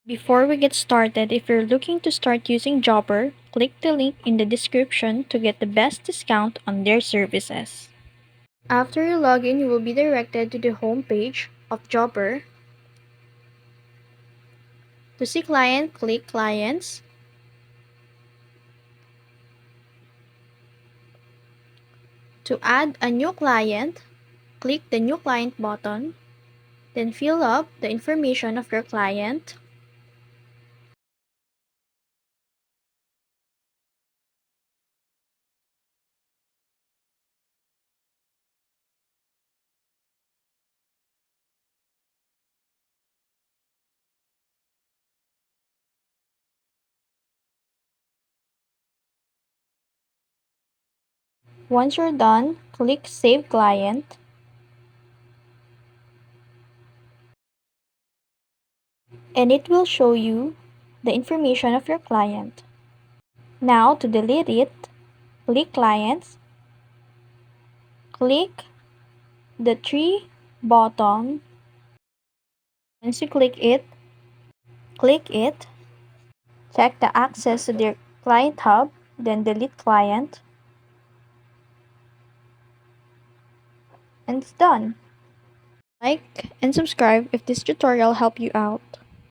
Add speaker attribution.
Speaker 1: Before we get started, if you're looking to start using Jobber, click the link in the description to get the best discount on their services. After you log in, you will be directed to the home page of Jobber. To see client, click Clients. To add a new client, click the New Client button, then fill up the information of your client. Once you're done, click Save Client. And it will show you the information of your client. Now, to delete it, click Clients, click the three button. Once you click it, check the access to the client hub, then delete client, and it's done. Like and subscribe if this tutorial helped you out.